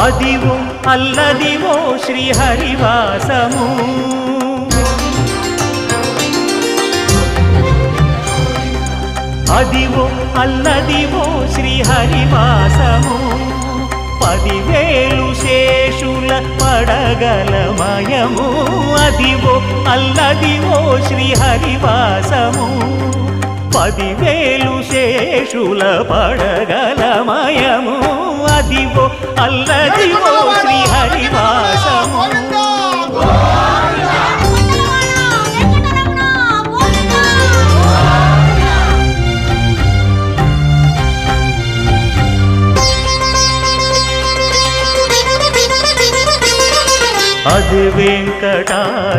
అదివో అల్లదివో శ్రీహరివాసము అదివో అల్లదివో శ్రీహరివాసము 10,000 శేషుల పడగలమయము అదివో అల్లదివో శ్రీహరివాసము 10,000 శేషుల పడగలమయము అదివో అల్లదివో శ్రీహరివాసము అది వెంకటాచలమఖి